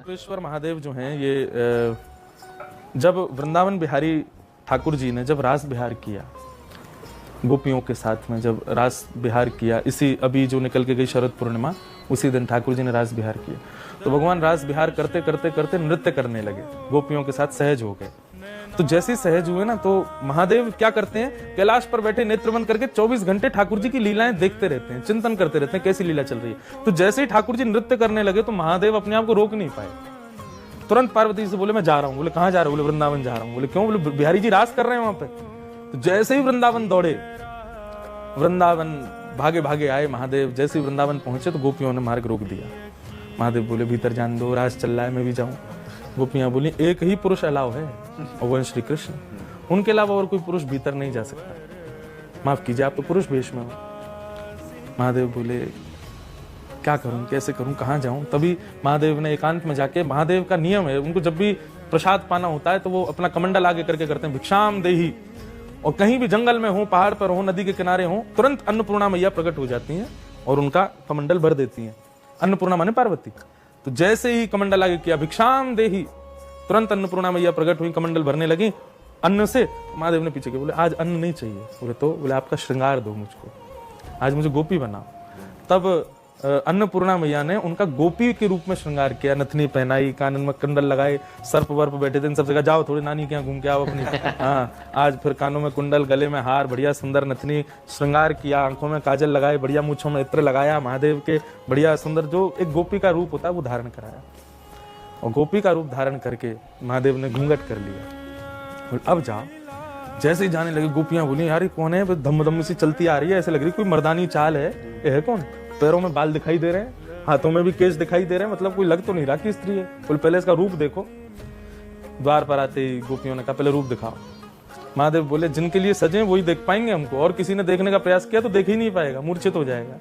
गोपेश्वर महादेव जो हैं ये जब वृंदावन बिहारी ठाकुर जी ने जब रास बिहार किया गोपियों के साथ में, जब रास बिहार किया, इसी अभी जो निकल के गई शरद पूर्णिमा, उसी दिन ठाकुर जी ने रास बिहार किया, तो भगवान रास बिहार करते करते करते नृत्य करने लगे, गोपियों के साथ सहज हो गए। तो जैसे ही सहज हुए ना, तो महादेव क्या करते हैं, कैलाश पर बैठे नेत्र बंद करके 24 घंटे ठाकुर जी की लीलाएं देखते रहते हैं, चिंतन करते रहते हैं कैसी लीला चल रही है। तो जैसे ही ठाकुर जी नृत्य करने लगे तो महादेव अपने आप को रोक नहीं पाए, तुरंत पार्वती से बोले मैं जा रहा हूँ। बोले कहाँ जा रहे हो? बोले वृंदावन जा रहा हूँ। बोले क्यों? बोले बिहारी जी रास कर रहे हैं वहां पे। तो जैसे ही वृंदावन दौड़े, वृंदावन भागे भागे आए महादेव। जैसे ही वृंदावन पहुंचे तो गोपियों ने मार्ग रोक दिया। महादेव बोले भीतर जान दो, रास चल रहा है, मैं भी जाऊं। गोपियां बोली एक ही पुरुष अलाव है और वो श्री कृष्ण, उनके अलावा और कोई पुरुष भीतर नहीं जा सकता, माफ कीजिए आप तो पुरुष वेश में हो। महादेव बोले क्या करूं, कैसे करूं, कहां जाऊं? तभी महादेव ने एकांत में जाके, महादेव का नियम है, उनको जब भी प्रसाद पाना होता है तो वो अपना कमंडल आगे करके करते हैं भिक्षाम देही, और कहीं भी जंगल में हो, पहाड़ पर हो, नदी के किनारे हो, तुरंत अन्नपूर्णा मैया प्रकट हो जाती हैं और उनका कमंडल भर देती हैं। अन्नपूर्णा माने पार्वती। तो जैसे ही कमंडल आगे किया भिक्षाम देही, तुरंत अन्नपूर्णा मैया प्रकट हुई, कमंडल भरने लगी अन्न से। महादेव ने पीछे के बोले आज अन्न नहीं चाहिए। बोले तो? बोले आपका श्रृंगार दो मुझको, आज मुझे गोपी बनाओ। तब अन्नपूर्णा मैया ने उनका गोपी के रूप में श्रृंगार किया, नथनी पहनाई, कानन में कुंडल लगाए, सर्प वर्प बैठे थे, इन सब जगह जाओ थोड़ी नानी के यहाँ घूम के आओ अपनी। हाँ, आज फिर कानों में कुंडल, गले में हार, बढ़िया सुंदर नथनी श्रृंगार किया, आंखों में काजल लगाए, बढ़िया मूंछों में इत्र लगाया, महादेव के बढ़िया सुंदर जो एक गोपी का रूप होता है वो धारण कराया। और गोपी का रूप धारण करके महादेव ने घूंघट कर लिया। और अब जाओ। जैसे ही जाने लगे गोपियां बोली यार ये कौन है, धम धम सी चलती आ रही है, ऐसे लग रही कोई मर्दानी चाल है, ये है कौन? पैरों में बाल दिखाई दे रहे हैं, हाथों में भी केश दिखाई दे रहे हैं, मतलब कोई लग तो नहीं रहा कि स्त्री है। बोले पहले इसका रूप देखो। द्वार पर आते ही गोपियों ने कहा पहले रूप दिखाओ। महादेव बोले जिनके लिए सजे वही देख पाएंगे हमको, और किसी ने देखने का प्रयास किया तो देख ही नहीं पाएगा, मूर्छित हो जाएगा।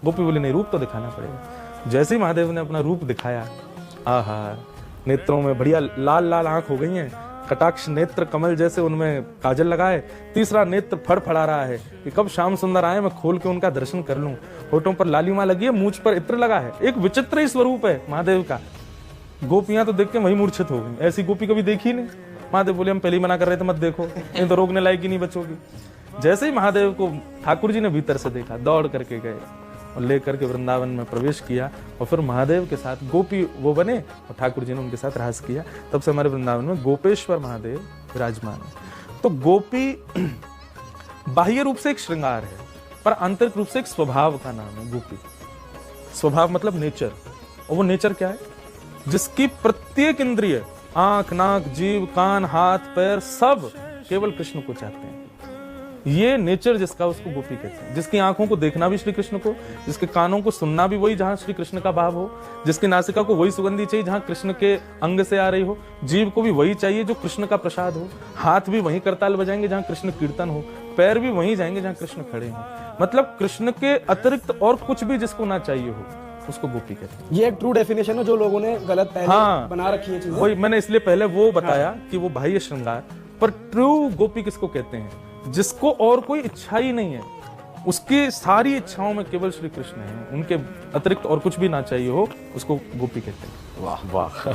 गोपी बोली नहीं, रूप तो दिखाना पड़ेगा। जैसे ही महादेव ने अपना रूप दिखाया, आहा, नेत्रों में बढ़िया लाल लाल आंख हो गई हैं, कटाक्ष नेत्र कमल जैसे, उनमें काजल लगाए, तीसरा नेत्र फड़फड़ा रहा है कि कब श्याम सुंदर आए, मैं खोल के उनका दर्शन कर लूं। होठों पर लालिमा लगी है, मूंछ पर इत्र लगा है, एक विचित्र ही स्वरूप है महादेव का। गोपियां तो देख के वही मूर्छित हो गई, ऐसी गोपी कभी देखी नहीं। महादेव बोले हम पहले ही मना कर रहे थे मत देखो, नहीं तो रोकने लायक ही नहीं बचोगी। जैसे ही महादेव को ठाकुर जी ने भीतर से देखा, दौड़ करके गए और लेकर के वृंदावन में प्रवेश किया, और फिर महादेव के साथ गोपी वो बने और ठाकुर जी ने उनके साथ रास किया। तब से हमारे वृंदावन में गोपेश्वर महादेव विराजमान है। तो गोपी बाह्य रूप से एक श्रृंगार है, पर आंतरिक रूप से एक स्वभाव का नाम है गोपी। स्वभाव मतलब नेचर, और वो नेचर क्या है? जिसकी प्रत्येक इंद्रिय, आंख, नाक, जीभ, कान, हाथ, पैर, सब केवल कृष्ण को चाहते हैं। ये नेचर जिसका, उसको गोपी कहते हैं। जिसकी आंखों को देखना भी श्री कृष्ण को, जिसके कानों को सुनना भी वही जहां श्री कृष्ण का भाव हो, जिसकी नासिका को वही सुगंधी चाहिए जहां कृष्ण के अंग से आ रही हो, जीभ को भी वही चाहिए जो कृष्ण का प्रसाद हो, हाथ भी वही करताल बजाएंगे जहां कृष्ण कीर्तन हो, पैर भी वही जाएंगे जहां कृष्ण खड़े हो। मतलब कृष्ण के अतिरिक्त और कुछ भी जिसको ना चाहिए हो, उसको गोपी कहते हैं। ये एक ट्रू डेफिनेशन है जो लोगों ने गलत पहले बना रखी है चीजें। वही मैंने इसलिए पहले वो बताया कि वो बाह्य श्रृंगार, पर ट्रू गोपी किसको कहते हैं? जिसको और कोई इच्छा ही नहीं है, उसकी सारी इच्छाओं में केवल श्री कृष्ण है, उनके अतिरिक्त और कुछ भी ना चाहिए हो, उसको गोपी कहते हैं। वाह वाह।